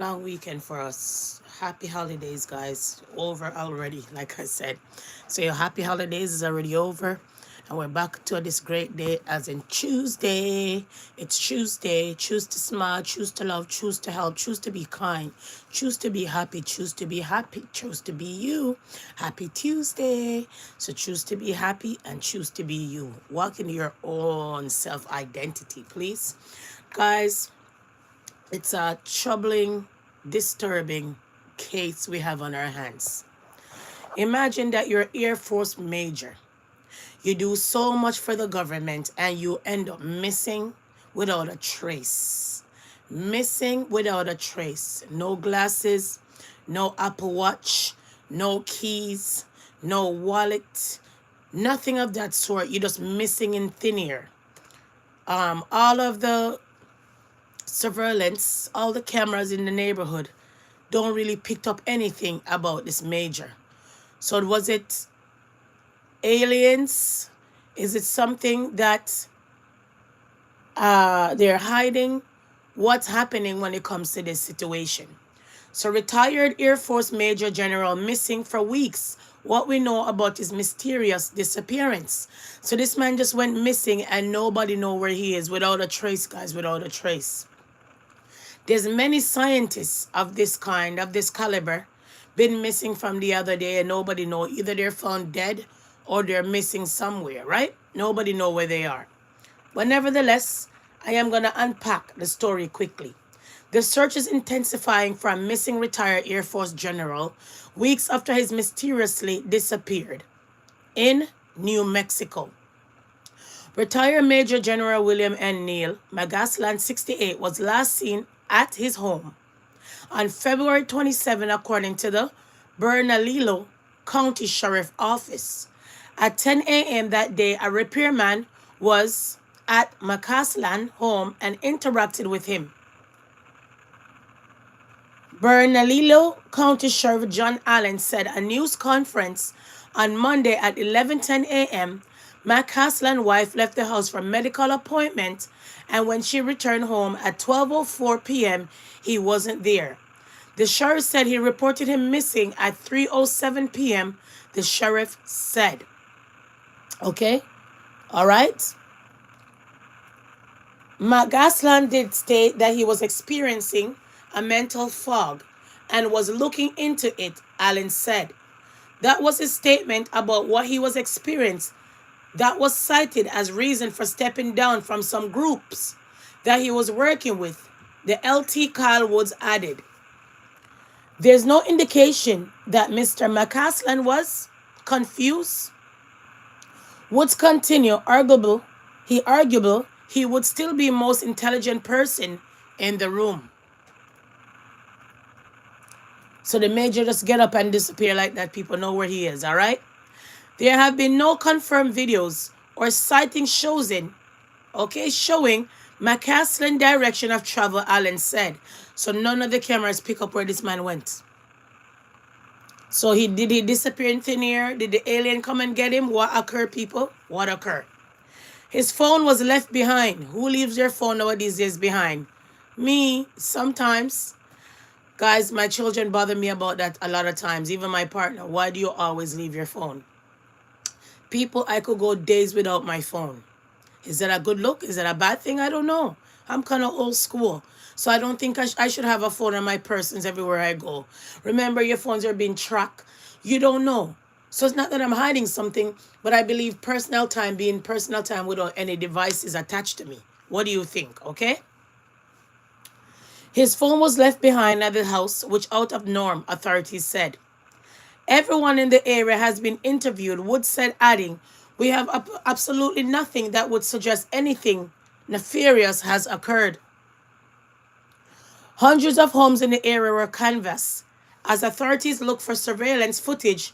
Long weekend for us. Happy holidays, guys. Over already, like I said. So your happy holidays is already over. And we're back to this great day as in Tuesday. It's Tuesday. Choose to smile, choose to love, choose to help, choose to be kind, choose to be happy, choose to be happy, choose to be you. Happy Tuesday. So choose to be happy and choose to be you. Walk in your own self-identity, please. Guys, it's a troubling, disturbing case we have on our hands. Imagine that you're Air Force Major. You do so much for the government and you end up missing without a trace. Missing without a trace. No glasses, no Apple Watch, no keys, no wallet, nothing of that sort. You're just missing in thin air. All of the surveillance, all the cameras in the neighborhood don't really pick up anything about this major. So was it aliens? Is it something that they're hiding? What's happening when it comes to this situation? So retired Air Force Major General missing for weeks. What we know about his mysterious disappearance. So this man just went missing and nobody know where he is without a trace, guys, without a trace. There's many scientists of this kind, of this caliber, been missing from the other day and nobody know. Either they're found dead or they're missing somewhere, right? Nobody know where they are. But nevertheless, I am going to unpack the story quickly. The search is intensifying for a missing retired Air Force general weeks after he mysteriously disappeared in New Mexico. Retired Major General William N. Neal Magaslan, 68, was last seen at his home on February 27, according to the Bernalillo County Sheriff Office. At 10 a.m. that day, a repairman was at Magaslan home and interacted with him. Bernalillo County Sheriff John Allen said at a news conference on Monday at 11:10 a.m., Magaslan's wife left the house for a medical appointment, and when she returned home at 12:04 p.m., he wasn't there. The sheriff said he reported him missing at 3:07 p.m., the sheriff said. Okay? All right? Magaslan did state that he was experiencing a mental fog and was looking into it, Allen said. That was his statement about what he was experiencing. That was cited as reason for stepping down from some groups that he was working with, the LT Kyle Woods added. There's no indication that Mr. Magaslan was confused. Woods continued, arguable, he would still be the most intelligent person in the room. So the major just get up and disappear like that. People know where he is, all right? There have been no confirmed videos or sightings showing Magaslan's direction of travel, Allen said. So none of the cameras pick up where this man went. So did he disappear in thin air? Did the alien come and get him? What occurred, people? What occurred? His phone was left behind. Who leaves their phone nowadays days behind? Me, sometimes. Guys, my children bother me about that a lot of times. Even my partner. Why do you always leave your phone? People, I could go days without my phone. Is that a good look? Is that a bad thing? I don't know. I'm kind of old school. So I don't think I should have a phone on my persons everywhere I go. Remember, your phones are being tracked. You don't know. So it's not that I'm hiding something, but I believe personal time being personal time without any devices attached to me. What do you think? Okay? His phone was left behind at the house, which out of norm, authorities said. Everyone in the area has been interviewed, Wood said, adding, we have absolutely nothing that would suggest anything nefarious has occurred. Hundreds of homes in the area were canvassed. As authorities look for surveillance footage,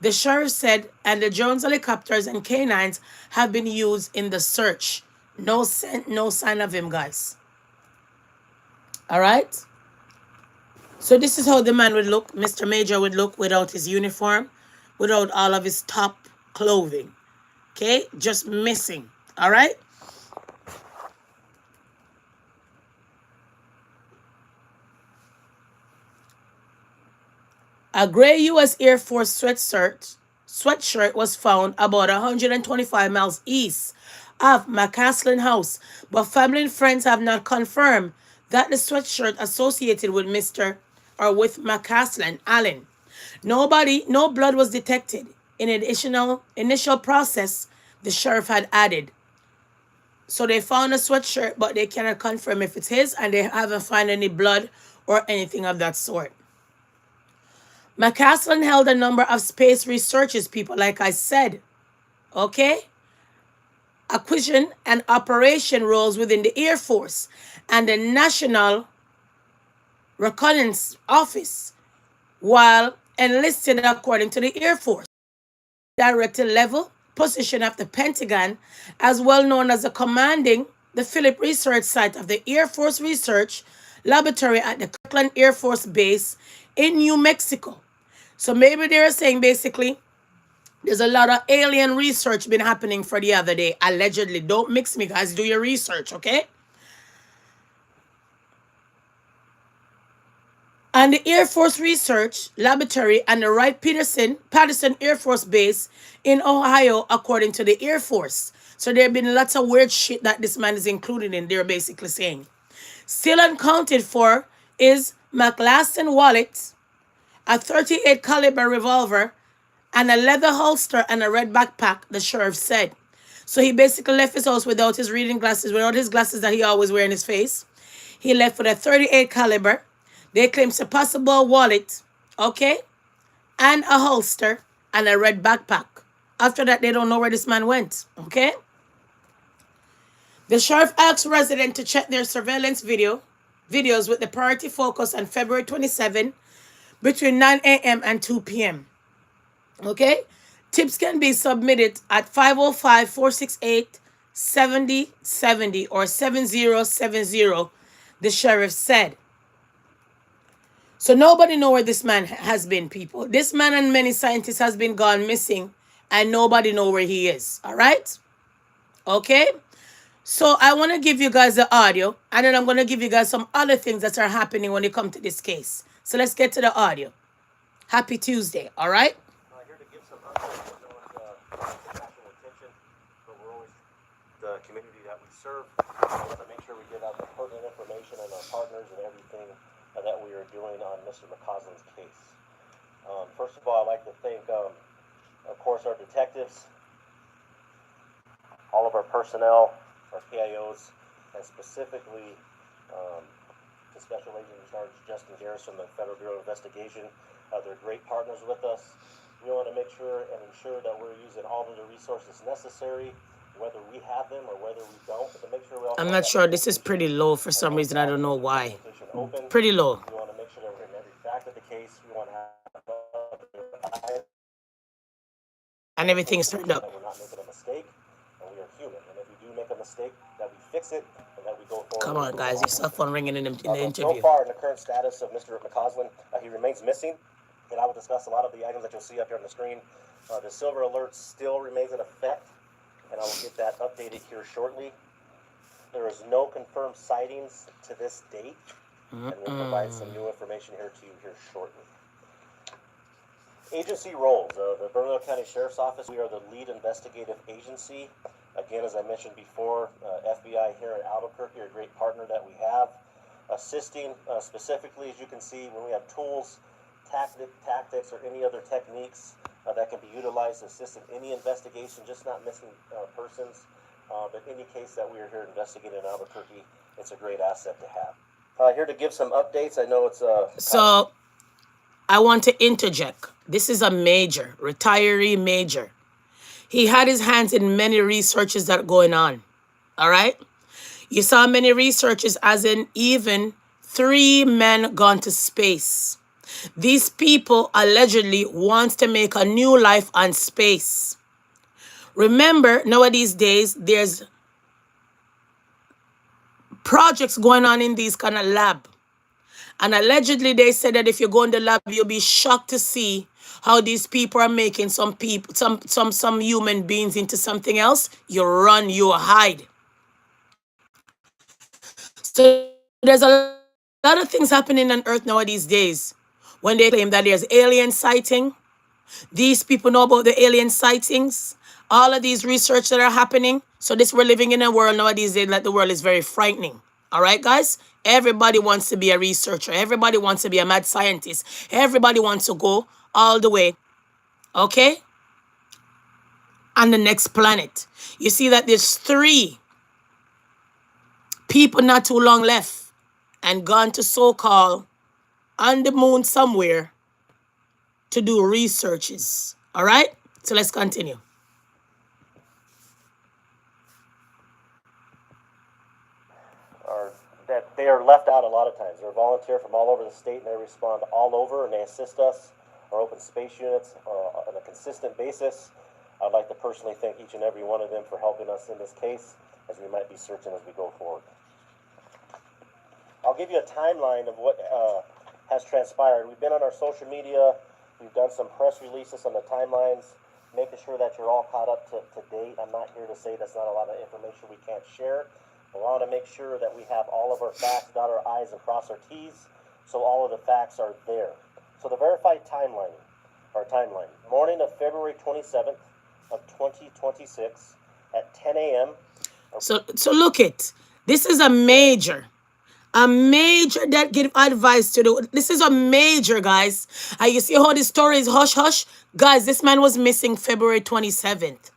the sheriff said, and the drones, helicopters, and canines have been used in the search. No sign of him, guys. All right? So this is how the man would look, Mr. Major would look without his uniform, without all of his top clothing. Okay? Just missing. All right? A gray U.S. Air Force sweatshirt was found about 125 miles east of McCaslin House, but family and friends have not confirmed that the sweatshirt associated with Mr. or with McCaslin Allen. No blood was detected. In additional initial process, the sheriff had added. So they found a sweatshirt, but they cannot confirm if it's his, and they haven't found any blood or anything of that sort. McCaslin held a number of space researches, people, like I said, okay? Acquisition and operation roles within the Air Force and the National Reconnaissance Office while enlisted according to the Air Force. Director level position of the Pentagon, as well known as the commanding the Phillips Research Site of the Air Force Research Laboratory at the Kirtland Air Force Base in New Mexico. So maybe they're saying basically there's a lot of alien research been happening for the other day, allegedly. Don't mix me, guys. Do your research, okay? And the Air Force Research Laboratory and the Wright-Patterson Air Force Base in Ohio, according to the Air Force. So there have been lots of weird shit that this man is included in, they're basically saying. Still unaccounted for is McLaughlin wallet, a 38 caliber revolver, and a leather holster and a red backpack, the sheriff said. So he basically left his house without his reading glasses, without his glasses that he always wear in his face. He left with a 38 caliber. They claim it's a possible wallet, okay, and a holster and a red backpack. After that, they don't know where this man went, okay? The sheriff asked residents to check their surveillance videos with the priority focus on February 27 between 9 a.m. and 2 p.m. Okay? Tips can be submitted at 505-468-7070 or 7070, the sheriff said. So nobody know where this man has been, people. This man and many scientists has been gone missing, and nobody know where he is. All right? Okay? So I want to give you guys the audio, and then I'm going to give you guys some other things that are happening when it comes to this case. So let's get to the audio. Happy Tuesday, all right? Here to give some updates. I know it's national attention, but we're always the community that we serve. To make sure we get out the pertinent information and our partners and everything that we are doing on Mr. McCaslin's case. First of all, I'd like to thank, of course, our detectives, all of our personnel, our PIOs, and specifically the Special Agent in Charge, Justin Garris from the Federal Bureau of Investigation. They're great partners with us. We want to make sure and ensure that we're using all of the resources necessary, whether we have them or whether we don't, to make sure we also I'm not sure. This is pretty low for some reason. I don't know why. Pretty low. We want to make sure that we're in every fact of the case. We want to have and everything's turned up. that we're not making a mistake, and we are human. And if we do make a mistake, that we fix it and that we go forward. Come on, guys. Your cell phone ringing in the So interview. far, in the current status of Mr. McCaslin, he remains missing. And I will discuss a lot of the items that you'll see up here on the screen. The silver alert still remains in effect, and I will get that updated here shortly. There is no confirmed sightings to this date, and we'll provide some new information here to you here shortly. Agency roles. The Bernalillo County Sheriff's Office, we are the lead investigative agency. Again, as I mentioned before, FBI here in Albuquerque are a great partner that we have. Assisting specifically, as you can see, when we have tools, tactics, or any other techniques that can be utilized to assist in any investigation, just not missing persons. But any case that we are here investigating in Albuquerque, it's a great asset to have. Here to give some updates. I know it's So I want to interject. This is a major, retiree major. He had his hands in many researches that are going on. All right? You saw many researches, as in even 3 men gone to space. These people allegedly want to make a new life on space. Remember, nowadays days, there's projects going on in these kind of lab. And allegedly they said that if you go in the lab, you'll be shocked to see how these people are making some human beings into something else. You run, you hide. So there's a lot of things happening on Earth nowadays days when they claim that there's alien sighting. These people know about the alien sightings. All of these research that are happening. So this we're living in a world nowadays that the world is very frightening. All right, guys? Everybody wants to be a researcher. Everybody wants to be a mad scientist. Everybody wants to go all the way, okay, on the next planet. You see that there's 3 people not too long left and gone to so-called on the moon somewhere to do researches. All right? So let's continue. That they are left out a lot of times. They're volunteer from all over the state, and they respond all over, and they assist us, our open space units, on a consistent basis. I'd like to personally thank each and every one of them for helping us in this case, as we might be searching as we go forward. I'll give you a timeline of what has transpired. We've been on our social media. We've done some press releases on the timelines, making sure that you're all caught up to date. I'm not here to say that's not a lot of information we can't share. I want to make sure that we have all of our facts, dot our I's and cross our T's, so all of the facts are there. So the verified timeline, morning of February 27th of 2026 at 10 a.m. So look it. This is a major that give advice to the. This is a major, guys. And you see how the story is hush hush? Guys, this man was missing February 27th.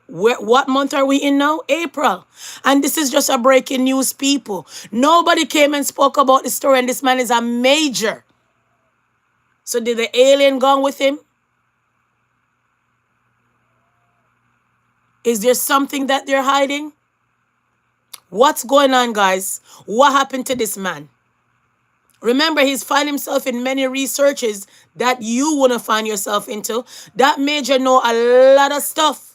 What month are we in now? April. And this is just a breaking news, people. Nobody came and spoke about the story, and this man is a major. So did the alien gone with him? Is there something that they're hiding? What's going on, guys? What happened to this man? Remember, he's found himself in many researches that you wouldn't find yourself into. That major know a lot of stuff.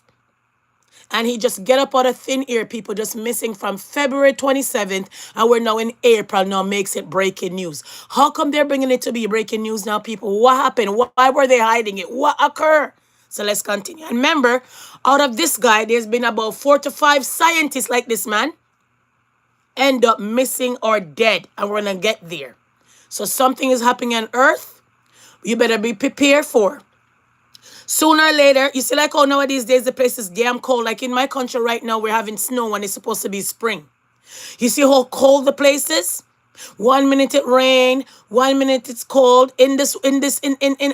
And he just get up out of thin air, people, just missing from February 27th. And we're now in April, now makes it breaking news. How come they're bringing it to be breaking news now, people? What happened? Why were they hiding it? What occurred? So let's continue. And remember, out of this guy, there's been about 4 to 5 scientists like this man end up missing or dead. And we're going to get there. So something is happening on Earth. You better be prepared for. Sooner or later, you see like how nowadays days the place is damn cold. Like in my country right now, we're having snow when it's supposed to be spring. You see how cold the place is? 1 minute it rain, 1 minute it's cold. In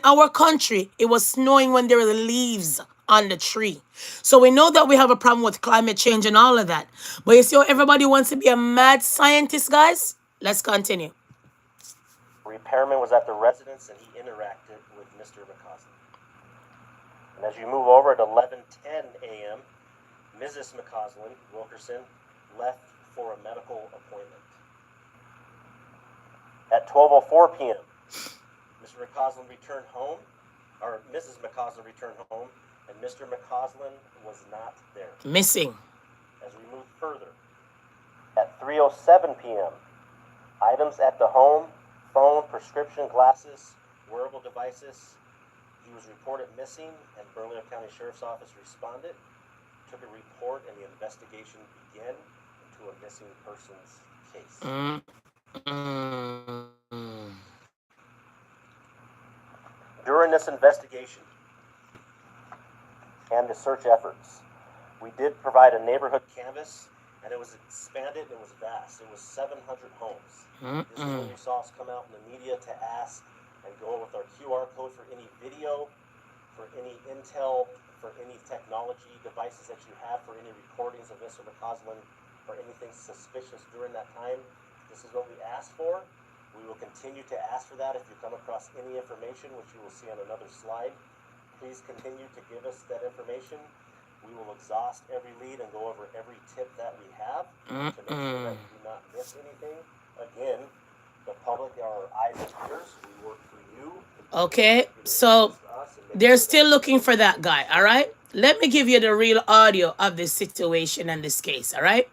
our country, it was snowing when there were leaves on the tree. So we know that we have a problem with climate change and all of that. But you see how everybody wants to be a mad scientist, guys? Let's continue. Repairman was at the residence and he interacted with Mr. McCausland. And as you move over at 11:10 a.m., Mrs. McCausland Wilkerson left for a medical appointment. At 12:04 p.m., Mr. McCausland returned home, or Mrs. McCausland returned home, and Mr. McCausland was not there. Missing. As we move further, at 3:07 p.m., items at the home, phone, prescription glasses, wearable devices. He was reported missing, and Bernalillo County Sheriff's Office responded, took a report, and the investigation began into a missing persons case. During this investigation and the search efforts, we did provide a neighborhood canvas, and it was expanded, and it was vast. It was 700 homes. This is when you saw us come out in the media to ask and go with our QR code for any video, for any intel, for any technology devices that you have, for any recordings of Mr. McCausland, or anything suspicious during that time. This is what we asked for. We will continue to ask for that if you come across any information, which you will see on another slide. Please continue to give us that information. We will exhaust every lead and go over every tip that we have to make sure that you do not miss anything. Again, the public are our eyes and ears. We work for you. Okay, so they're still looking for that guy, all right? Let me give you the real audio of this situation and this case, all right?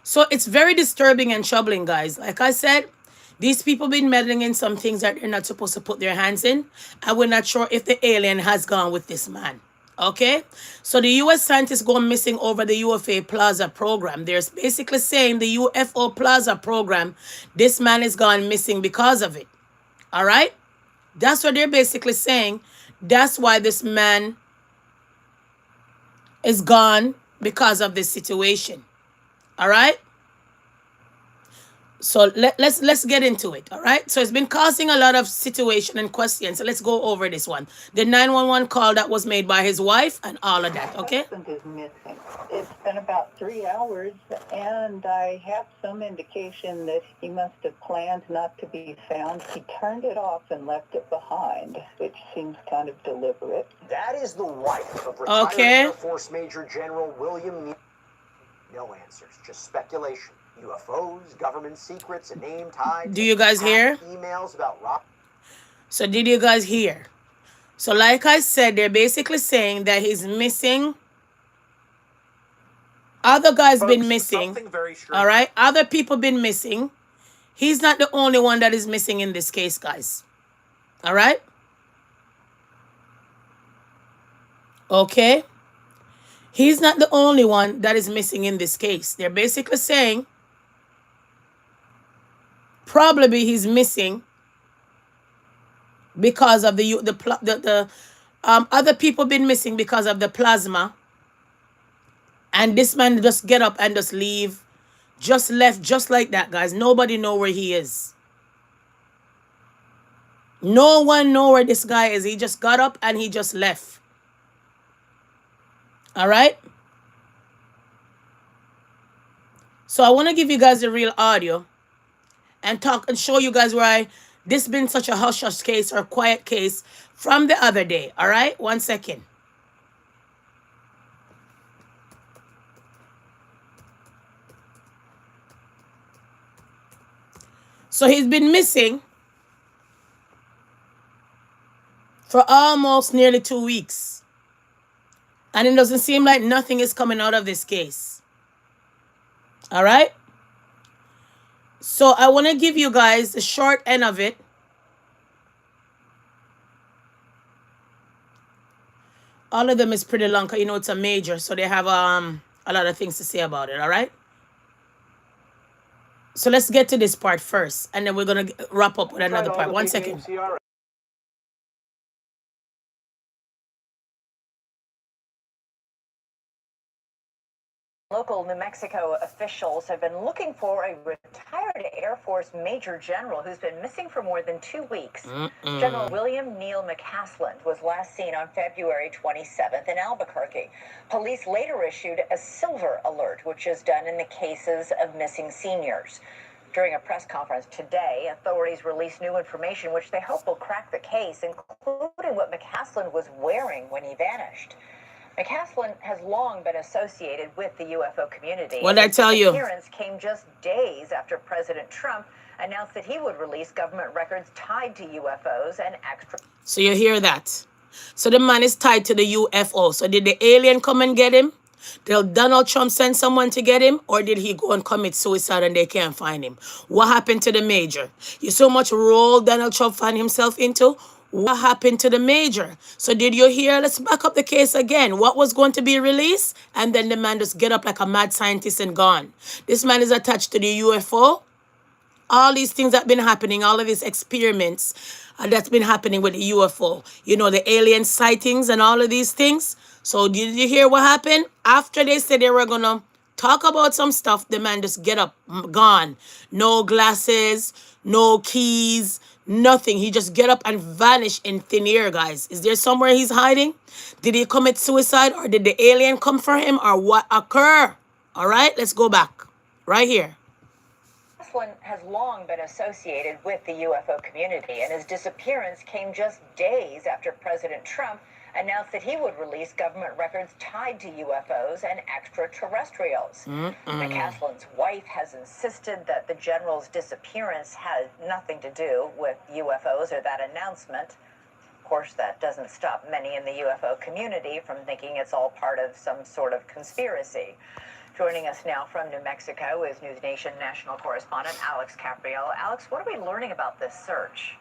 So it's very disturbing and troubling, guys. Like I said, these people been meddling in some things that they're not supposed to put their hands in, and we're not sure if the alien has gone with this man. Okay, so the U.S. scientists go missing over the UFO Plaza program. They're basically saying the UFO Plaza program, this man is gone missing because of it. All right. That's what they're basically saying. That's why this man is gone, because of this situation. All right? So let's get into it. All right, so it's been causing a lot of situation and questions, so let's go over this one. The 911 call that was made by his wife and all of that. Okay, husband is missing. It's been about 3 hours, and I have some indication that he must have planned not to be found. He turned it off and left it behind, which seems kind of deliberate. That is the wife of retired Air Force Major General William. No answers, just speculation. UFOs, government secrets, a name tied. Do you guys hear? Emails about rock. So did you guys hear? So like I said, they're basically saying that he's missing. Other guys been missing. All right, other people been missing. He's not the only one that is missing in this case, guys. All right. Okay. He's not the only one that is missing in this case. They're basically saying probably he's missing because of the other people been missing because of the plasma, and this man just get up and just leave, just left just like that, guys. Nobody know where he is. No one know where this guy is. He just got up and he just left. All right, so I want to give you guys the real audio and talk and show you guys why this been such a hush-hush case or quiet case from the other day. All right, 1 second. So he's been missing for almost nearly 2 weeks. And it doesn't seem like nothing is coming out of this case. All right? So I want to give you guys the short end of it. All of them is pretty long, because you know it's a major, so they have a lot of things to say about it. All right? So let's get to this part first, and then we're going to wrap up with another part. 1 second. Local New Mexico officials have been looking for a retired Air Force Major General who's been missing for more than 2 weeks. General William Neal McCasland was last seen on February 27th in Albuquerque. Police later issued a silver alert, which is done in the cases of missing seniors. During a press conference today, authorities released new information which they hope will crack the case, including what McCasland was wearing when he vanished. McCasland has long been associated with the UFO community. What did I tell you? His appearance came just days after President Trump announced that he would release government records tied to UFOs and extra. So you hear that? So the man is tied to the UFO. So did the alien come and get him? Did Donald Trump send someone to get him? Or did he go and commit suicide and they can't find him? What happened to the major? You so much role Donald Trump found himself into? What happened to the major? So did you hear? Let's back up the case again. What was going to be released? And then the man just get up like a mad scientist and gone. This man is attached to the UFO. All these things that been happening, all of these experiments that's been happening with the UFO. You know, the alien sightings and all of these things. So did you hear what happened? After they said they were going to talk about some stuff, the man just get up, gone. No glasses, no keys, nothing. He just get up and vanish in thin air, guys. Is there somewhere he's hiding? Did he commit suicide, or did the alien come for him, or what occurred? All right, let's go back right here. McCasland has long been associated with the UFO community, and his disappearance came just days after President Trump announced that he would release government records tied to UFOs and extraterrestrials. McCasland's wife has insisted that the general's disappearance had nothing to do with UFOs or that announcement. Of course, that doesn't stop many in the UFO community from thinking it's all part of some sort of conspiracy. Joining us now from New Mexico is News Nation national correspondent Alex Capriel. Alex, what are we learning about this search?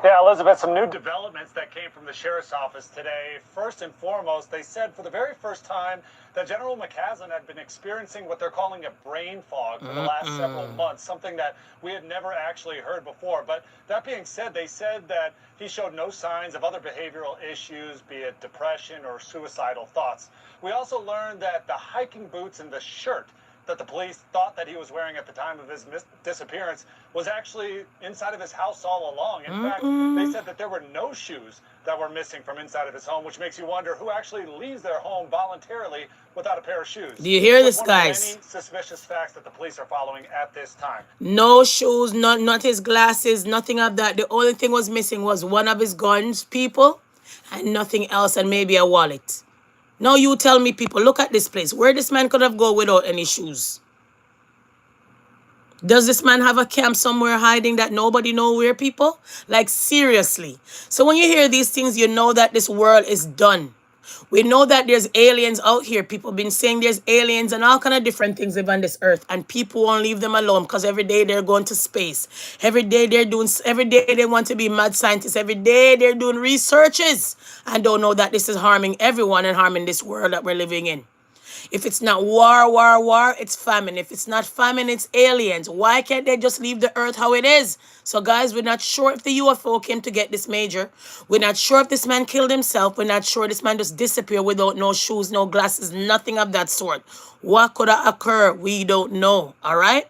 Yeah, Elizabeth, some new developments that came from the sheriff's office today. First and foremost, they said for the very first time that General McCaslin had been experiencing what they're calling a brain fog for the last several months, something that we had never actually heard before. But that being said, they said that he showed no signs of other behavioral issues, be it depression or suicidal thoughts. We also learned that the hiking boots and the shirt that the police thought that he was wearing at the time of his disappearance was actually inside of his house all along. In fact, they said that there were no shoes that were missing from inside of his home, which makes you wonder who actually leaves their home voluntarily without a pair of shoes. Do you hear this, One of the guys? many suspicious facts that the police are following at this time. No shoes, not his glasses, nothing of that. The only thing was missing was one of his guns, people, and nothing else, and maybe a wallet. Now you tell me, people, look at this place. Where this man could have gone without any shoes? Does this man have a camp somewhere hiding that nobody know where, people? Like, seriously. So when you hear these things, you know that this world is done. We know that there's aliens out here. People been saying there's aliens and all kind of different things live on this earth. And people won't leave them alone because every day they're going to space. Every day they want to be mad scientists. Every day they're doing researches and don't know that this is harming everyone and harming this world that we're living in. If it's not war, it's famine. If it's not famine, it's aliens. Why can't they just leave the earth how it is? So, guys, we're not sure if the UFO came to get this major. We're not sure if this man killed himself. We're not sure this man just disappeared without no shoes, no glasses, nothing of that sort. What could have occurred? We don't know. All right?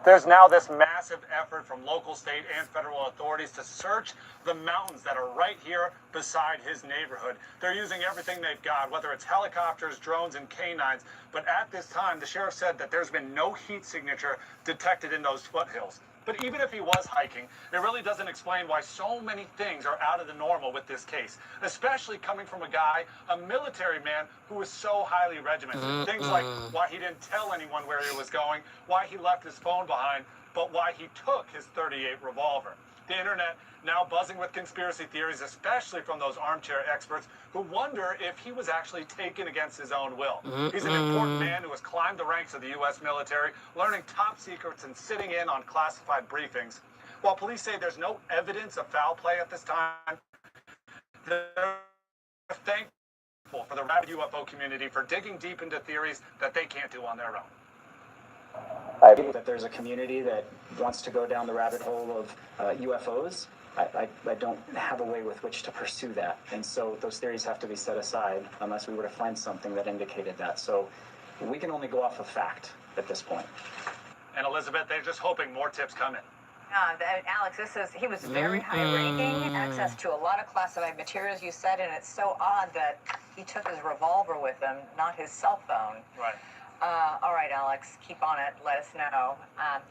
There's now this massive effort from local, state, and federal authorities to search the mountains that are right here beside his neighborhood. They're using everything they've got, whether it's helicopters, drones, and canines. But at this time, the sheriff said that there's been no heat signature detected in those foothills. But even if he was hiking, it really doesn't explain why so many things are out of the normal with this case, especially coming from a guy, a military man, who was so highly regimented. Things like why he didn't tell anyone where he was going, why he left his phone behind, but why he took his .38 revolver. The internet now buzzing with conspiracy theories, especially from those armchair experts who wonder if he was actually taken against his own will. He's an important man who has climbed the ranks of the U.S. military, learning top secrets and sitting in on classified briefings. While police say there's no evidence of foul play at this time, they're thankful for the rabid UFO community for digging deep into theories that they can't do on their own. I believe that there's a community that wants to go down the rabbit hole of UFOs. I don't have a way with which to pursue that. And so those theories have to be set aside unless we were to find something that indicated that. So we can only go off of fact at this point. And Elizabeth, they're just hoping more tips come in. Alex, he was very high ranking, access to a lot of classified materials, you said, and it's so odd that he took his revolver with him, not his cell phone. Right. All right, Alex, keep on it. Let us know.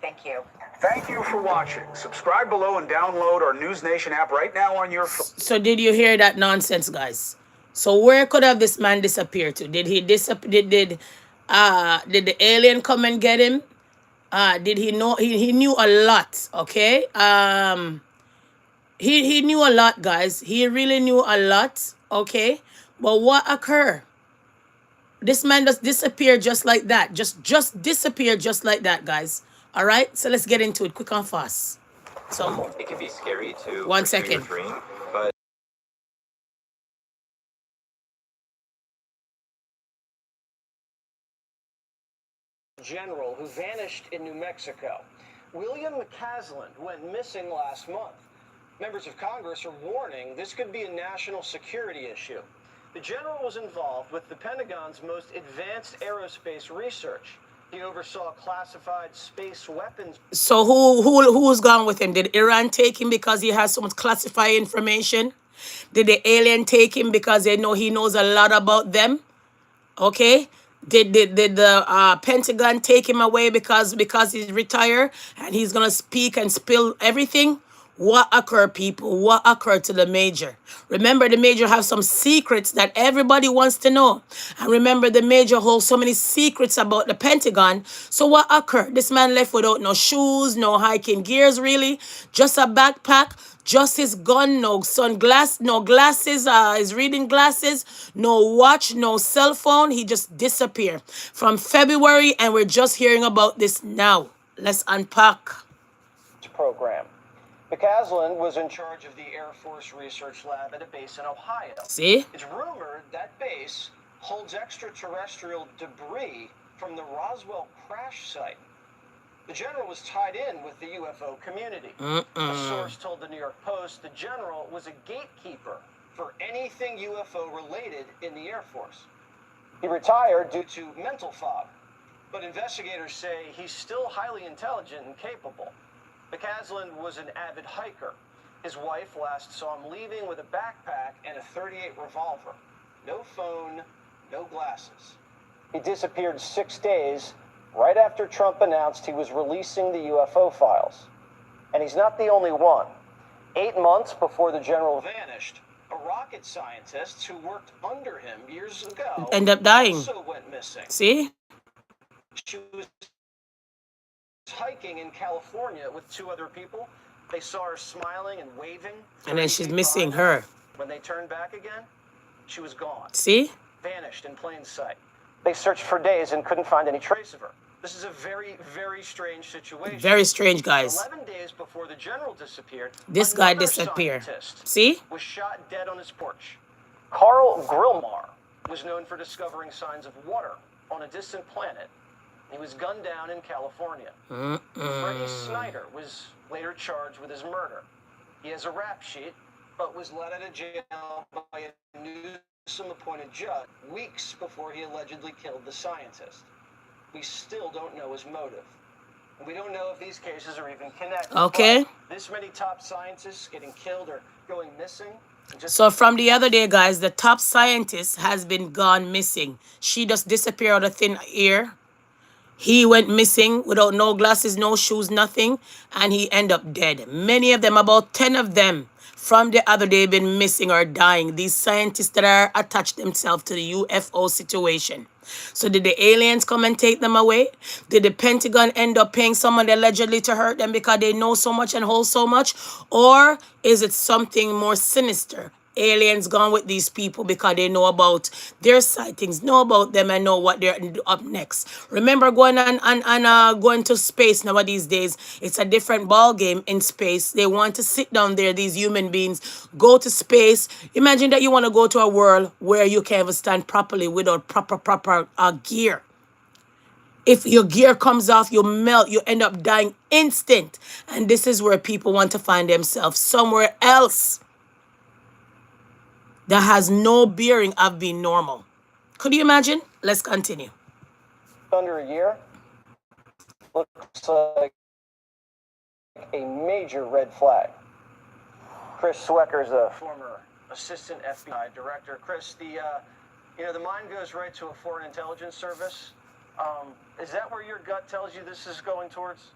Thank you. Thank you for watching. Subscribe below and download our News Nation app right now on your phone. So did you hear that nonsense, guys? So where could have this man disappeared to? Did he disappear? Did the alien come and get him? Did he know? He knew a lot. Okay. He knew a lot, guys. He really knew a lot. Okay. But what occurred? This man just disappeared just like that. Just disappeared just like that, guys. All right? So let's get into it quick and fast. So it can be scary to 1 pursue your second. dream, but general who vanished in New Mexico. William McCaslin went missing last month. Members of Congress are warning this could be a national security issue. The general was involved with the Pentagon's most advanced aerospace research. He oversaw classified space weapons. So who's gone with him? Did Iran take him because he has so much classified information? Did the alien take him because they know he knows a lot about them? Okay. Did the Pentagon take him away because he's retired and he's gonna speak and spill everything? What occurred, people? What occurred to the major? Remember, the major has some secrets that everybody wants to know. And remember, the major holds so many secrets about the Pentagon. So what occurred? This man left without no shoes, no hiking gears, really. Just a backpack, just his gun, no sunglasses, no glasses, his reading glasses, no watch, no cell phone. He just disappeared from February, and we're just hearing about this now. Let's unpack. Program. McCaslin was in charge of the Air Force Research Lab at a base in Ohio. See? It's rumored that base holds extraterrestrial debris from the Roswell crash site. The general was tied in with the UFO community. A source told the New York Post the general was a gatekeeper for anything UFO related in the Air Force. He retired due to mental fog, but investigators say he's still highly intelligent and capable. McCaslin was an avid hiker. His wife last saw him leaving with a backpack and a .38 revolver. No phone, no glasses. He disappeared 6 days right after Trump announced he was releasing the UFO files. And he's not the only one. 8 months before the general vanished, a rocket scientist who worked under him years ago End up dying. also went missing. See? She was hiking in California with 2 other people. They saw her smiling and waving. And then she's missing her. When they turned back again, she was gone. See? Vanished in plain sight. They searched for days and couldn't find any trace of her. This is a very, very strange situation. Very strange, guys. 11 days before the general disappeared, This guy another disappeared. scientist See? was shot dead on his porch. Carl Grillmar was known for discovering signs of water on a distant planet. He was gunned down in California. Freddie Snyder was later charged with his murder. He has a rap sheet, but was let out of jail by a Newsom-appointed judge weeks before he allegedly killed the scientist. We still don't know his motive. And we don't know if these cases are even connected. Okay. But this many top scientists getting killed or going missing. So from the other day, guys, the top scientist has been gone missing. She just disappeared out of thin air. He went missing without no glasses, no shoes, nothing. And he ended up dead. Many of them, about 10 of them, from the other day, been missing or dying. These scientists that are attached themselves to the UFO situation. So did the aliens come and take them away? Did the Pentagon end up paying someone allegedly to hurt them because they know so much and hold so much? Or is it something more sinister? Aliens gone with these people because they know about their sightings, know about them, and know what they're up next. Remember going going to space nowadays days, it's a different ball game in space. They want to sit down there, these human beings, go to space. Imagine that you want to go to a world where you can't even stand properly without proper gear. If your gear comes off, you melt, you end up dying instant. And this is where people want to find themselves somewhere else that has no bearing of being normal. Could you imagine? Let's continue. Under a year, looks like a major red flag. Chris Swecker is a former assistant FBI director. Chris, the mind goes right to a foreign intelligence service. Is that where your gut tells you this is going towards?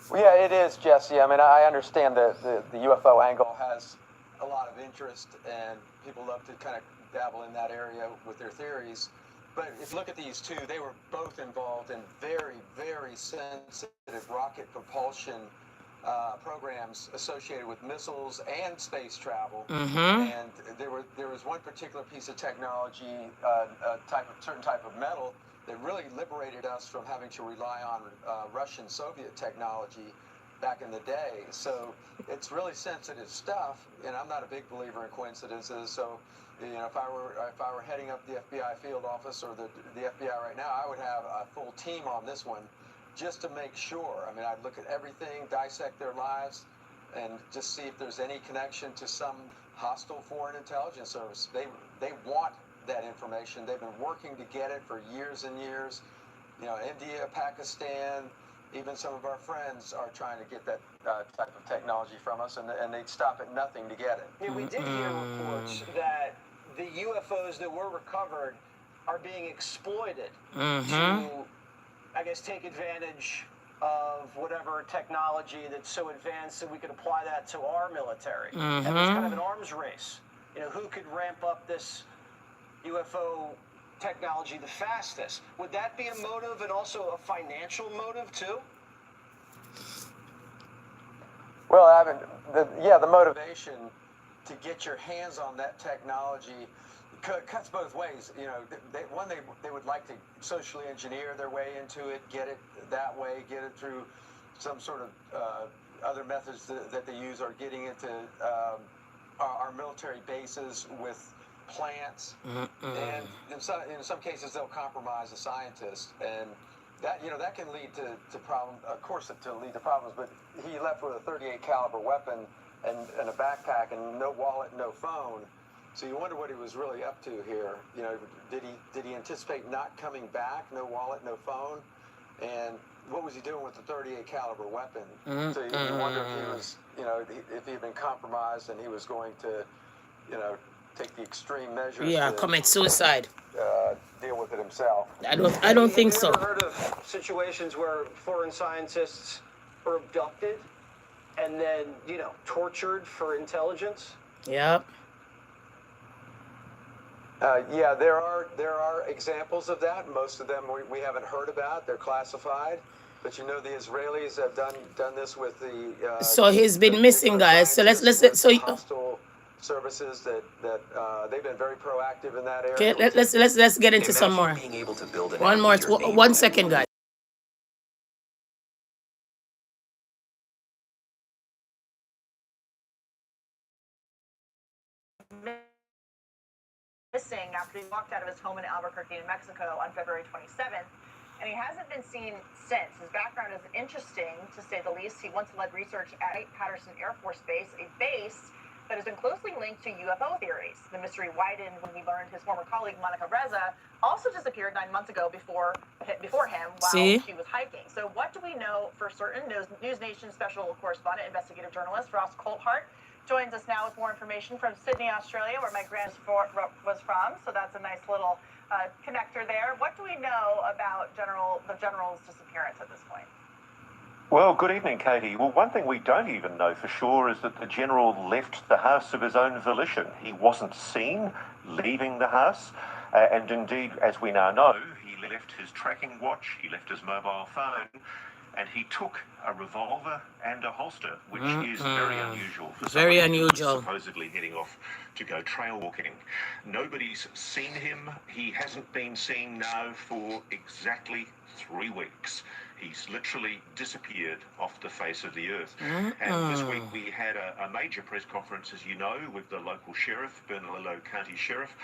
Well, yeah, it is, Jesse. I mean, I understand that the UFO angle has a lot of interest, and people love to kind of dabble in that area with their theories. But if you look at these two, they were both involved in very, very sensitive rocket propulsion programs associated with missiles and space travel. And there was one particular piece of technology, certain type of metal, that really liberated us from having to rely on Russian Soviet technology back in the day. So it's really sensitive stuff, and I'm not a big believer in coincidences. So, if I were heading up the FBI field office or the FBI right now, I would have a full team on this one just to make sure. I mean, I'd look at everything, dissect their lives, and just see if there's any connection to some hostile foreign intelligence service. They want that information. They've been working to get it for years and years. India, Pakistan, even some of our friends are trying to get that type of technology from us, and they'd stop at nothing to get it. Yeah, we did hear reports that the UFOs that were recovered are being exploited to, I guess, take advantage of whatever technology that's so advanced that we could apply that to our military. And there's kind of an arms race. Who could ramp up this UFO technology the fastest? Would that be a motive, and also a financial motive too? Well, the motivation to get your hands on that technology cuts both ways. They would like to socially engineer their way into it, get it that way, get it through some sort of other methods that they use are getting into our military bases with plants, and in some cases they'll compromise the scientists, and that that can lead to problems. Of course, to lead to problems. But he left with a .38 caliber weapon and a backpack and no wallet, no phone. So you wonder what he was really up to here. Did he anticipate not coming back? No wallet, no phone, and what was he doing with the .38 caliber weapon? So you wonder if he was, if he had been compromised and he was going to, take the extreme measures. Yeah, commit suicide. Deal with it himself. I don't think so. Have you ever heard of situations where foreign scientists were abducted and then, tortured for intelligence? Yep. Yeah, there are examples of that. Most of them we haven't heard about. They're classified. But the Israelis have done this with the. So he's been missing, guys. So let's hostile services that they've been very proactive in that area. Okay, let's get into some more. Being able to build an One more, 1 second, guys. Missing after he walked out of his home in Albuquerque, New Mexico on February 27th, and he hasn't been seen since. His background is interesting, to say the least. He once led research at Patterson Air Force Base, a base that has been closely linked to UFO theories. The mystery widened when we learned his former colleague, Monica Reza, also disappeared 9 months ago before him while she was hiking. So what do we know for certain? News Nation special correspondent, investigative journalist Ross Coulthart joins us now with more information from Sydney, Australia, where my grandfather was from. So that's a nice little connector there. What do we know about the general's disappearance at this point? Well, good evening, Katie. Well, one thing we don't even know for sure is that the general left the house of his own volition. He wasn't seen leaving the house, and indeed, as we now know, he left his tracking watch, he left his mobile phone, and he took a revolver and a holster, which is very unusual for someone supposedly heading off to go trail walking. Nobody's seen him. He hasn't been seen now for exactly 3 weeks. He's literally disappeared off the face of the earth. And this week we had a major press conference, as you know, with the local sheriff, Bernalillo County Sheriff,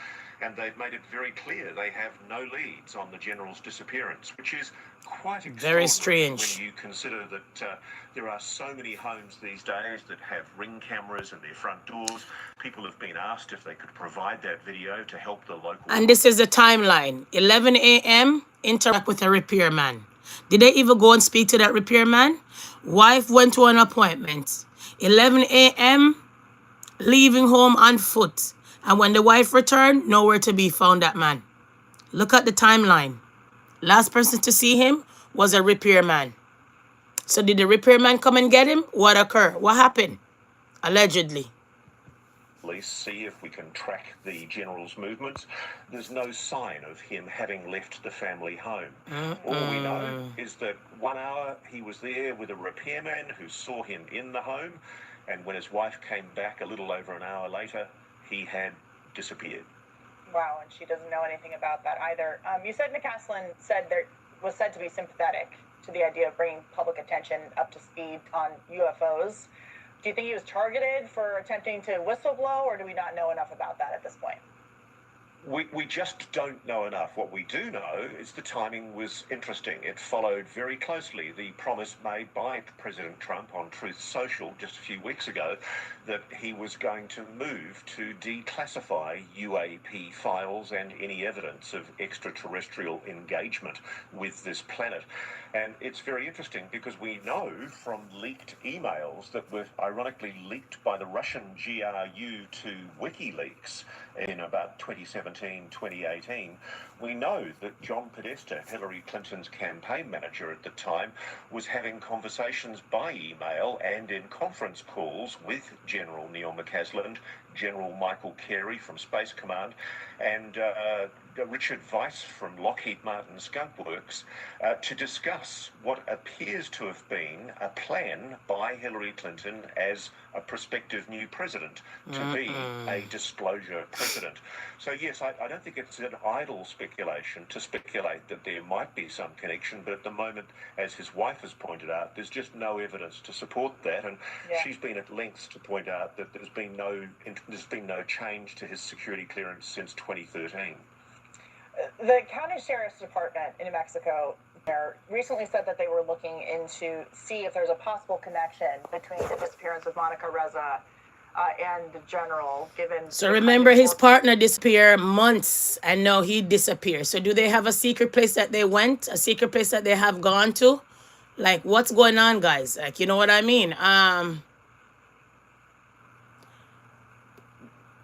and they've made it very clear they have no leads on the general's disappearance, which is quite very strange when you consider that there are so many homes these days that have ring cameras in their front doors. People have been asked if they could provide that video to help the local. And this is the timeline. 11 a.m. interact with a repairman. Did they even go and speak to that repairman? Wife went to an appointment. 11 a.m. leaving home on foot. And when the wife returned, nowhere to be found that man. Look at the timeline. Last person to see him was a repairman. So did the repairman come and get him? What occurred? What happened? Allegedly. Police see if we can track the general's movements. There's no sign of him having left the family home. All we know is that 1 hour he was there with a repairman who saw him in the home, and when his wife came back a little over an hour later, he had disappeared. Wow, and she doesn't know anything about that either. You said McCaslin was said to be sympathetic to the idea of bringing public attention up to speed on UFOs. Do you think he was targeted for attempting to whistleblow, or do we not know enough about that at this point? We just don't know enough. What we do know is the timing was interesting. It followed very closely the promise made by President Trump on Truth Social just a few weeks ago that he was going to move to declassify UAP files and any evidence of extraterrestrial engagement with this planet. And it's very interesting because we know from leaked emails that were ironically leaked by the Russian GRU to WikiLeaks in about 2017, 2018, we know that John Podesta, Hillary Clinton's campaign manager at the time, was having conversations by email and in conference calls with General Neil McCaslin, General Michael Carey from Space Command, and Richard Weiss from Lockheed Martin Skunk Works to discuss what appears to have been a plan by Hillary Clinton as a prospective new president to be a disclosure president. So yes, I don't think it's an idle speculation to speculate that there might be some connection, but at the moment, as his wife has pointed out, there's just no evidence to support that, and she's been at lengths to point out that there's been no change to his security clearance since 2013. The county sheriff's department in New Mexico recently said that they were looking into see if there's a possible connection between the disappearance of Monica Reza and the general, given... So remember, his partner disappeared months, and now he disappeared. So do they have a secret place that they went? A secret place that they have gone to? Like, what's going on, guys? Like, you know what I mean?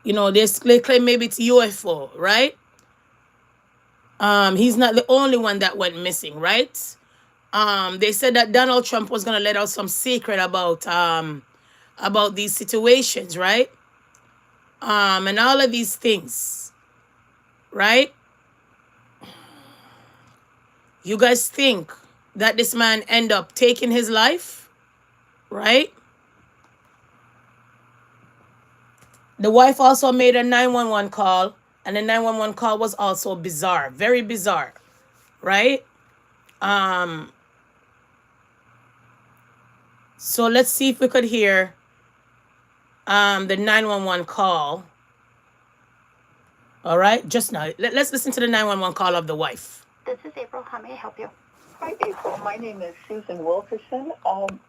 You know, they claim maybe it's UFO, right? He's not the only one that went missing, right? They said that Donald Trump was gonna let out some secret about these situations, right? And all of these things, right? You guys think that this man end up taking his life, right? The wife also made a 911 call, and the 911 call was also bizarre, very bizarre, right? So let's see if we could hear the 911 call. All right, just now. Let's listen to the 911 call of the wife. This is April. How may I help you? Hi, April. My name is Susan Wilkerson.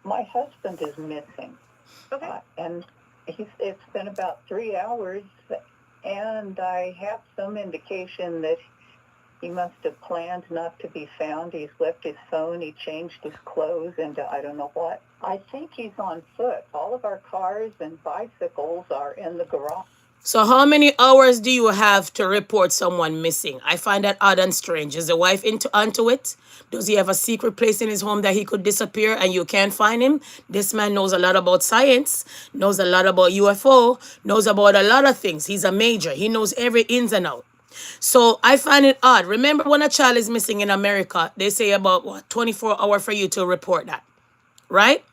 My husband is missing. Okay. And it's been about 3 hours, and I have some indication that he must have planned not to be found. He's left his phone. He changed his clothes into I don't know what. I think he's on foot. All of our cars and bicycles are in the garage. So how many hours do you have to report someone missing? I find that odd and strange. Is the wife onto it? Does he have a secret place in his home that he could disappear and you can't find him? This man knows a lot about science, knows a lot about UFO, knows about a lot of things. He's a major. He knows every ins and out. So I find it odd. Remember, when a child is missing in America, they say about, what, 24 hours for you to report that, right?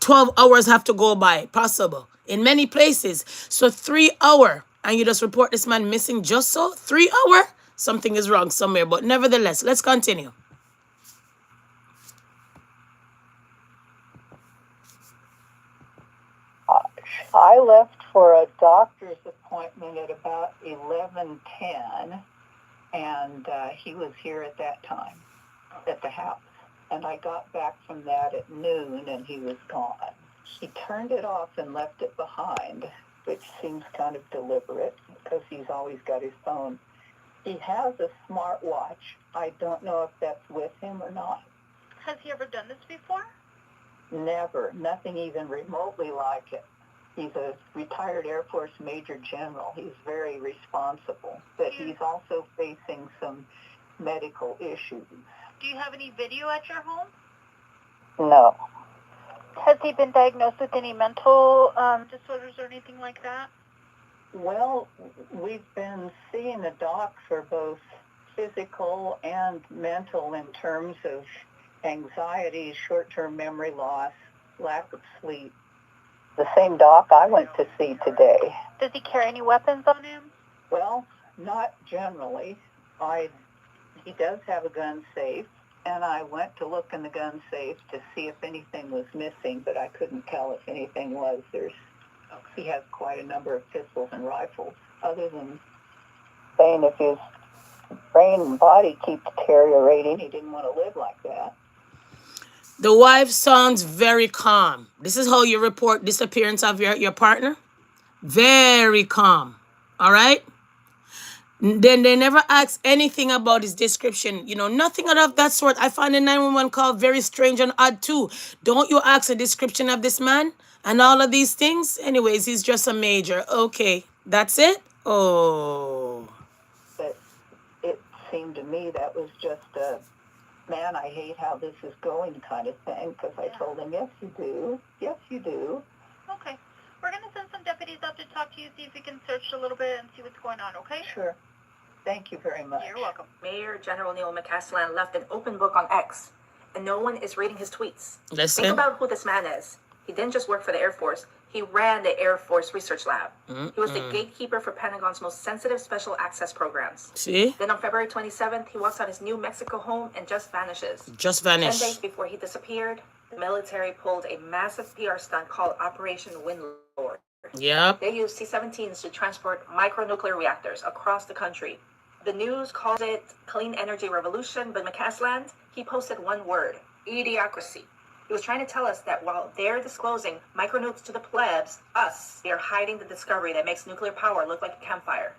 12 hours have to go by, possible, in many places. So 3 hours, and you just report this man missing just so? 3 hours? Something is wrong somewhere, but nevertheless, let's continue. I left for a doctor's appointment at about 11:10, and he was here at that time at the house. And I got back from that at noon, and he was gone. He turned it off and left it behind, which seems kind of deliberate because he's always got his phone. He has a smartwatch. I don't know if that's with him or not. Has he ever done this before? Never. Nothing even remotely like it. He's a retired Air Force Major General. He's very responsible, but he's also facing some medical issues. Do you have any video at your home? No. Has he been diagnosed with any mental disorders or anything like that? Well, we've been seeing a doc for both physical and mental in terms of anxiety, short-term memory loss, lack of sleep. The same doc I went to see today. Does he carry any weapons on him? Well, not generally. He does have a gun safe, and I went to look in the gun safe to see if anything was missing, but I couldn't tell if anything was. He has quite a number of pistols and rifles. Other than saying if his brain and body keep deteriorating, he didn't want to live like that. The wife sounds very calm. This is how you report disappearance of your partner? Very calm. All right? Then they never ask anything about his description. You know, nothing of that sort. I find the 911 call very strange and odd too. Don't you ask a description of this man and all of these things? Anyways, he's just a major. Okay, that's it? Oh. But it seemed to me that was just a, man, I hate how this is going kind of thing, because I told him, yes, you do. Yes, you do. Okay. We're going to send some deputies up to talk to you, see if we can search a little bit and see what's going on, okay? Sure. Thank you very much. You're welcome. Mayor General Neil McCasland left an open book on X, and no one is reading his tweets. Listen. Think about who this man is. He didn't just work for the Air Force. He ran the Air Force Research Lab. He was the gatekeeper for Pentagon's most sensitive special access programs. See? Then on February 27th, he walks out his New Mexico home and just vanishes. Just 10 vanish. days before he disappeared, the military pulled a massive PR stunt called Operation Windlord. Yep. They used C-17s to transport micronuclear reactors across the country. The news calls it clean energy revolution, but McCasland, he posted one word: idiocracy. He was trying to tell us that while they're disclosing micronukes to the plebs, us, they are hiding the discovery that makes nuclear power look like a campfire.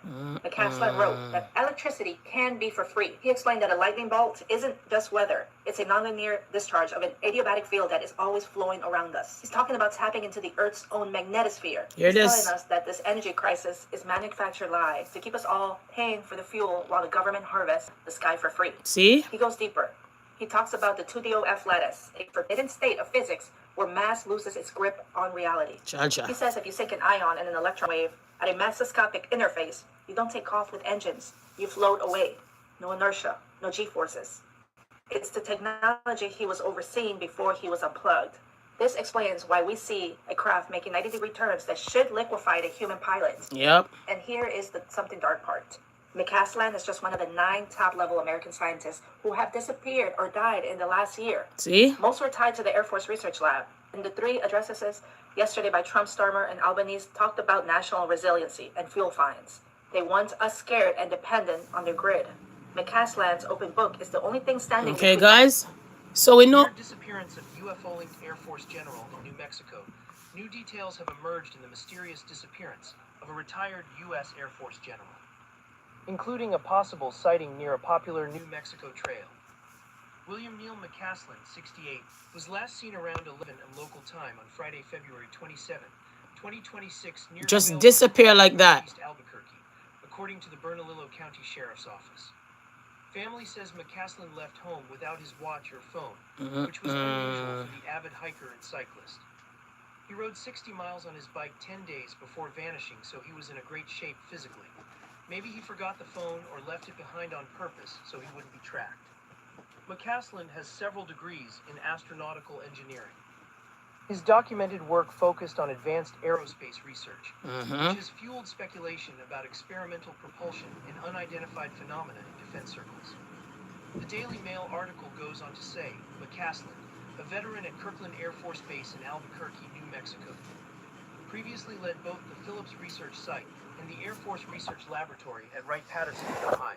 McCasland wrote that electricity can be for free. He explained that a lightning bolt isn't just weather. It's a nonlinear discharge of an adiabatic field that is always flowing around us. He's talking about tapping into the Earth's own magnetosphere. Here it He's is. telling us that this energy crisis is manufactured lies to keep us all paying for the fuel while the government harvests the sky for free. See? He goes deeper. He talks about the 2DOF lattice, a forbidden state of physics where mass loses its grip on reality. Cha-cha. He says if you sink an ion in an electron wave at a macroscopic interface, you don't take off with engines. You float away. No inertia, no G-forces. It's the technology he was overseeing before he was unplugged. This explains why we see a craft making 90-degree turns that should liquefy the human pilot. Yep. And here is the something dark part. McCasland is just one of the 9 top-level American scientists who have disappeared or died in the last year. See? Most were tied to the Air Force Research Lab. In the 3 addresses yesterday by Trump, Starmer, and Albanese talked about national resiliency and fuel fines. They want us scared and dependent on their grid. McCasland's open book is the only thing standing. Okay, guys. So we know. Disappearance of UFO-linked Air Force general in New Mexico. New details have emerged in the mysterious disappearance of a retired U.S. Air Force general, including a possible sighting near a popular New Mexico trail. William Neil McCasland, 68, was last seen around 11 and local time on Friday, February 27, 2026, near Just disappear like that. East Albuquerque, according to the Bernalillo County Sheriff's Office. Family says McCasland left home without his watch or phone, which was unusual for the avid hiker and cyclist. He rode 60 miles on his bike 10 days before vanishing, so he was in a great shape physically. Maybe he forgot the phone or left it behind on purpose so he wouldn't be tracked. McCasland has several degrees in astronautical engineering. His documented work focused on advanced aerospace research, which has fueled speculation about experimental propulsion and unidentified phenomena in defense circles. The Daily Mail article goes on to say, McCasland, a veteran at Kirkland Air Force Base in Albuquerque, New Mexico, previously led both the Phillips Research Site and the Air Force Research Laboratory at Wright-Patterson, Ohio.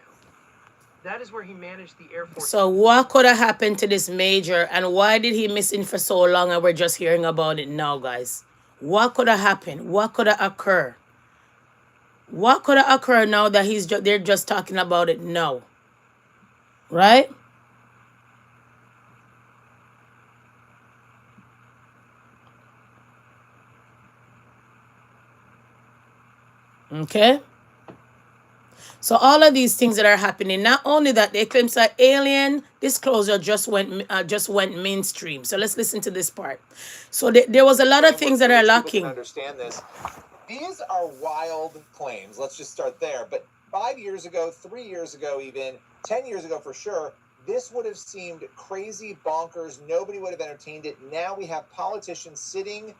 That is where he managed the Air Force. So what could have happened to this major, and why did he miss it for so long and we're just hearing about it now, guys? What could have happened? What could have occurred? What could have occurred now that they're just talking about it now? Right? Okay? So all of these things that are happening, not only that, they claim that alien disclosure just went mainstream. So let's listen to this part. So there was a lot of things that are lacking. Understand this. These are wild claims. Let's just start there. But 5 years ago, 3 years ago, even 10 years ago for sure, this would have seemed crazy, bonkers. Nobody would have entertained it. Now we have politicians sitting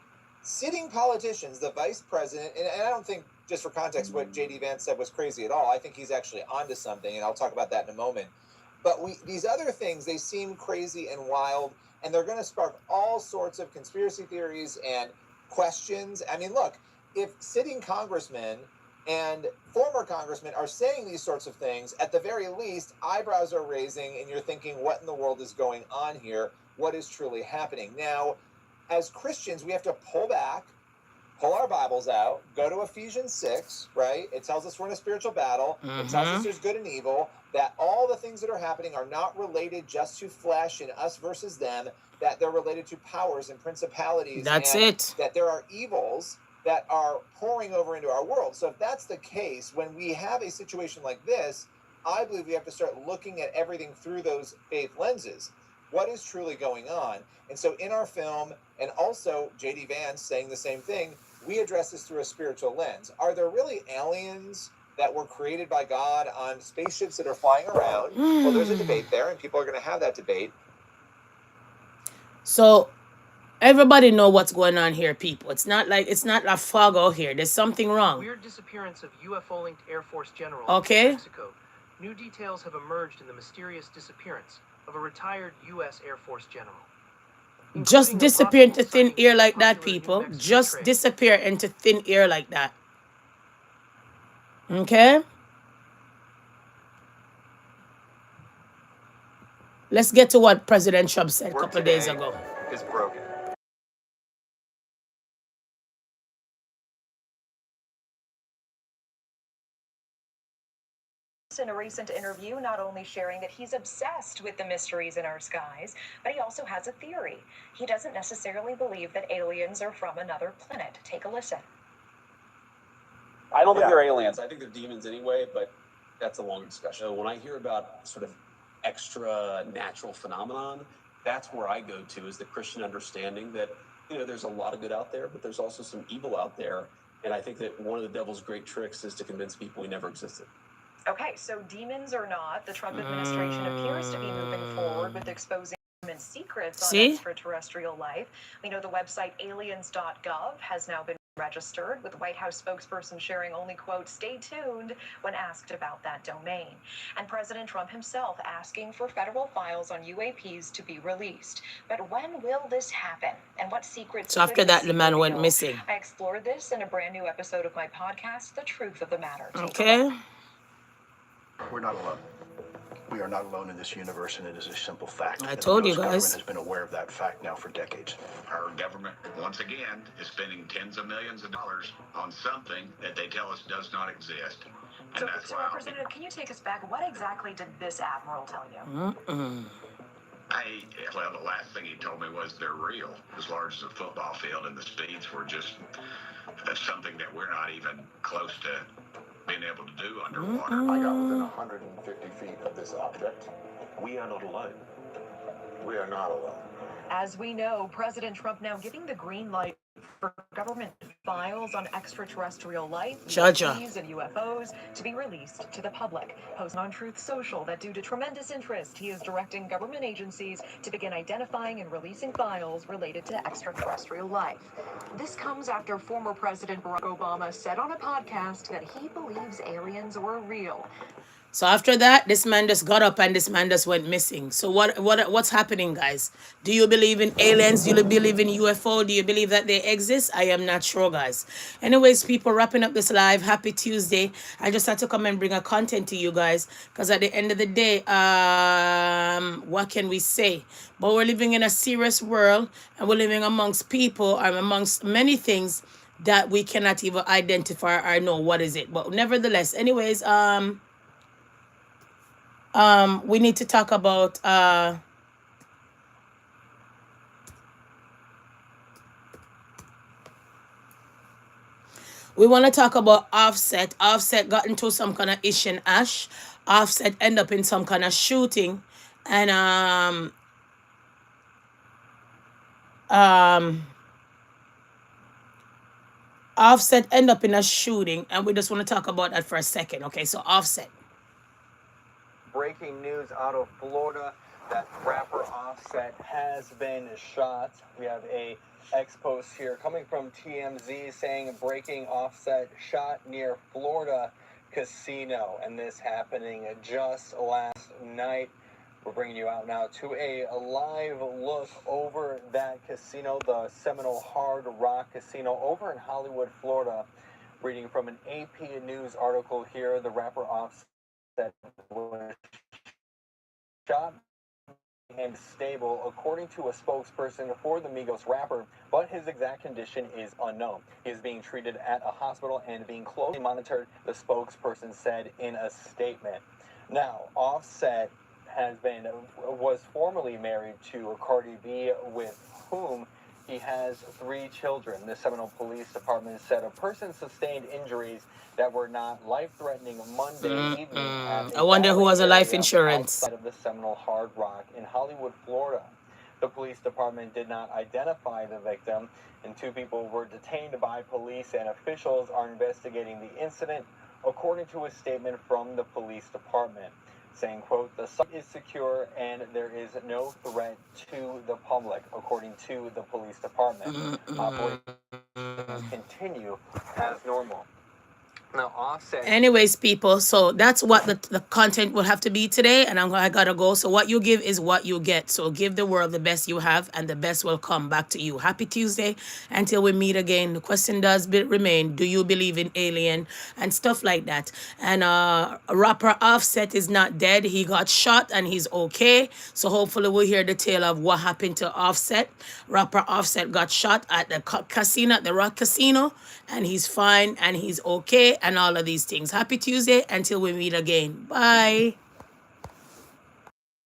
politicians, the vice president, and I don't think, just for context, what J.D. Vance said was crazy at all. I think he's actually onto something, and I'll talk about that in a moment. But these other things, they seem crazy and wild, and they're going to spark all sorts of conspiracy theories and questions. I mean, look, if sitting congressmen and former congressmen are saying these sorts of things, at the very least, eyebrows are raising, and you're thinking, what in the world is going on here? What is truly happening? Now, as Christians, we have to pull back, pull our Bibles out, go to Ephesians 6, right? It tells us we're in a spiritual battle. It tells us there's good and evil, that all the things that are happening are not related just to flesh and us versus them, that they're related to powers and principalities. That's and it. That there are evils that are pouring over into our world. So if that's the case, when we have a situation like this, I believe we have to start looking at everything through those faith lenses. What is truly going on? And so in our film, and also J.D. Vance saying the same thing, we address this through a spiritual lens. Are there really aliens that were created by God on spaceships that are flying around? Well, there's a debate there, and people are going to have that debate. So everybody know what's going on here, people. It's not a fog out here. There's something wrong. Weird disappearance of UFO-linked Air Force general Okay. in Mexico. New details have emerged in the mysterious disappearance of a retired U.S. Air Force general. Just disappear into thin air like that, people. Just disappear into thin air like that. Okay? Let's get to what President Trump said a couple of days ago. Is broken. In a recent interview, not only sharing that he's obsessed with the mysteries in our skies, but he also has a theory. He doesn't necessarily believe that aliens are from another planet. Take a listen. I don't think they're aliens. I think they're demons anyway, but that's a long discussion. When I hear about sort of extra natural phenomenon, that's where I go to, is the Christian understanding that, there's a lot of good out there, but there's also some evil out there. And I think that one of the devil's great tricks is to convince people we never existed. Okay, so demons or not, the Trump administration appears to be moving forward with exposing government secrets on extraterrestrial life. We know the website aliens.gov has now been registered, with White House spokesperson sharing only, quote, "stay tuned" when asked about that domain. And President Trump himself asking for federal files on UAPs to be released. But when will this happen? And what secrets? So after that, the man went missing. I explored this in a brand new episode of my podcast, The Truth of the Matter. Okay. We're not alone. We are not alone in this universe, and it is a simple fact. I told you The US guys. government has been aware of that fact now for decades. Our government, once again, is spending tens of millions of dollars on something that they tell us does not exist. And that's So why Representative, can you take us back? What exactly did this admiral tell you? well, the last thing he told me was they're real, as large as a football field, and the speeds were just something that we're not even close to being able to do underwater. I got within 150 feet of this object. We are not alone. We are not alone. As we know, President Trump now giving the green light for government files on extraterrestrial life, UAPs and UFOs to be released to the public. Posting on Truth Social that due to tremendous interest, he is directing government agencies to begin identifying and releasing files related to extraterrestrial life. This comes after former President Barack Obama said on a podcast that he believes aliens were real. So after that, this man just got up and this man just went missing. So what's happening, guys? Do you believe in aliens? Do you believe in UFO? Do you believe that they exist? I am not sure, guys. Anyways, people, wrapping up this live. Happy Tuesday. I just had to come and bring a content to you guys, because at the end of the day, what can we say? But we're living in a serious world, and we're living amongst people, or amongst many things that we cannot even identify or know what is it. But nevertheless, anyways, we need to talk about we want to talk about Offset. Offset got into some kind of ish and ash. Offset end up in some kind of shooting, and Offset end up in a shooting, and we just want to talk about that for a second. Okay, so Offset. Breaking news out of Florida that rapper Offset has been shot. We have a ex-post here coming from TMZ saying breaking Offset shot near Florida casino, and this happening just last night. We're bringing you out now to a live look over that casino, the Seminole Hard Rock Casino over in Hollywood, Florida. Reading from an AP News article here, the rapper Offset was shot and stable, according to a spokesperson for the Migos rapper, but his exact condition is unknown. He is being treated at a hospital and being closely monitored, the spokesperson said in a statement. Now, Offset was formerly married to Cardi B, with whom he has 3 children. The Seminole Police Department said a person sustained injuries that were not life-threatening Monday evening. At I wonder who has a life insurance. Outside of the Seminole Hard Rock in Hollywood, Florida. The police department did not identify the victim, and 2 people were detained by police, and officials are investigating the incident. according to a statement from the police department, saying, quote, "The site is secure and there is no threat to the public," according to the police department. Operations continue as normal. Now, Offset. Anyways, people, so that's what the content will have to be today, and I gotta go. So what you give is what you get. So give the world the best you have, and the best will come back to you. Happy Tuesday. Until we meet again. The question does remain: do you believe in alien and stuff like that? And rapper Offset is not dead. He got shot and he's okay. So hopefully we'll hear the tale of what happened to Offset. Rapper Offset got shot at the casino, at the Rock Casino, and he's fine and he's okay. And all of these things. Happy Tuesday until we meet again. Bye.